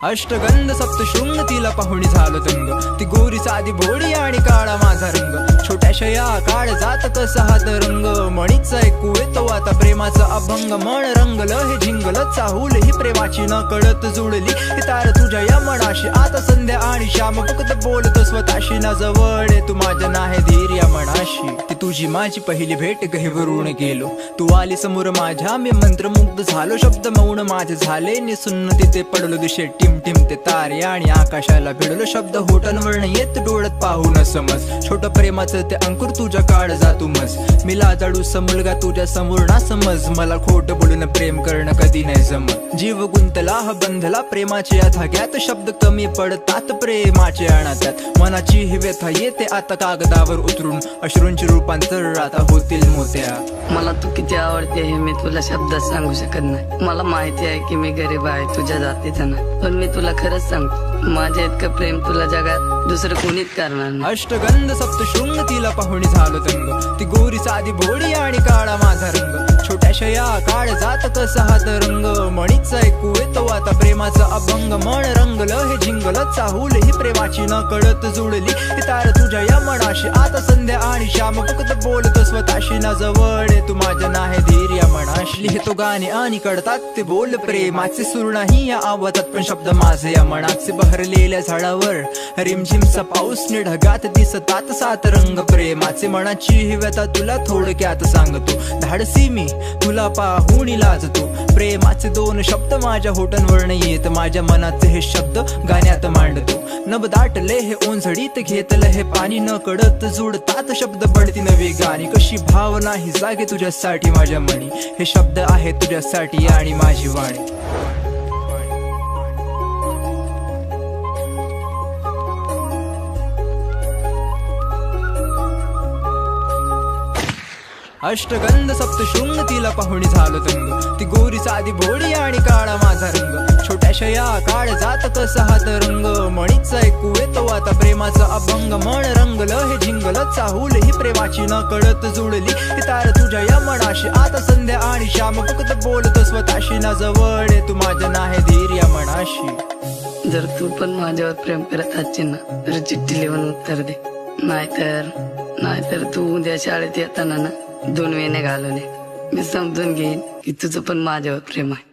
अष्टगंध सप्तशृंग तिला पाहुणी झालो दंग, ती गोरी साधी भोळी आणि काळा माझा रंग, छोट्याशा या काळ जात कसा हात रंग, मणीच ऐकू येतो आता प्रेमाचा अभंग, मन रंगलं हे झिंगल चाहूल ही प्रेमाची न कळत जुळली हे तार तुझ्या या मनाशी, आता संध्या आणि श्याम फक्त बोलतो स्वतःशी, ना जवळ तू माझ्या नाही धीर या मनाशी, ती तुझी माझी पहिली भेट गहिवरून गेलो, तू आली समोर माझ्या मी मंत्रमुग्ध झालो, शब्द मौन माझे झाले निसुन्न, तिथे पडलो दिशे टिम टिम ते तारे आणि आकाशाला भिडलो, शब्द होटांवरनं येत डोळ्यात पाहून समज, छोट प्रेमाचं ते अंकुर तुझ्या काळ जातू मज, मी लाजाडू मुलगा तुझ्या समोर ना समज, मला खोट बोलून प्रेम करणं कधी नाही जमत, जीव गुंतला हा बंधला प्रेमाच्या या धाग्यात, शब्द कमी पडतात प्रेमाचे अनाथ्यात, मनाची ही व्यथा येते आता कागदावर उतरून, अश्रूंची रूपांतर आता होतील मोत्या. मला तू किती आवडते हे मी तुला शब्दात सांगू शकत नाही, मला माहिती आहे की मी गरीब आहे तुझ्या जातीचा नाही, पण मी तुला खरंच सांगतो माझ्या इतकं प्रेम तुला जगात दुसरं कोणीच करणार नाही. अष्टगंध सप्तशृंग तिला पाहुणी झालो दंग, ती गोरी साधी भोळी आणि काळा माझा रंग, छोट्याशा या काळ जात कसा हात रंग, मणीच ऐकू येतो आता प्रेमाचा अभंग, मन रंगलं हे झिंगल चाहूल ही प्रेमाची न कळत जुळली हे तार तुझ्या या मनाशी, आता संध्या आणि श्याम फक्त बोलतो स्वतःशी, ना जवळ तू माझ्या नाही धीर या मनाशी, लिहितो गाणे आणि कळतात ते बोल प्रेमाचे, सूर नाही या आवाजात पण शब्द माझे या मनाचे, बहरलेल्या झाडावर रिमझिमचा पाऊस ढगात दिसतात सात रंग प्रेमाचे, मनाची ही व्यथा तुला थोडक्यात सांगतो, धाडसी मी तुला पाहून लाजतो, प्रेमाचे दोन शब्द माझ्या होटांवरनं येत, माझ्या मनाचे हे शब्द गाण्यात मांडतो, नभ दाटले हे ओंझडीत घेतलं हे पाणी, न कळत जुडतात शब्द बढती नवी गाणी, कशी भावना ही जागे तुझ्यासाठी माझ्या मनी, हे शब्द आहे तुझ्यासाठी आणि माझी वाणी. अष्टगंध सप्तशृंग तिला पाहुणी झालो दंग, ती गोरी साधी भोळी आणि काळा माझा रंग, छोट्याशा या काळ जात कसा हात रंग, मणीच ऐकू येतो आता प्रेमाचा अभंग, मन रंगलं हे झिंगल चाहूल ही प्रेमाची न कळत जुळली हे तार तुझ्या या मनाशी, आता संध्या आणि श्याम फक्त बोलतो स्वतःशी, ना जवळ तू माझ्या नाही धीर या मनाशी. जर तू पण माझ्यावर प्रेम करत असशील ना तर चिठ्ठी लिहून उत्तर दे, नाहीतर तू उद्या शाळेत येताना ना 2 वेण्या घालून ये, मी समजून घेईन की तुझं पण माझ्यावर प्रेम आहे.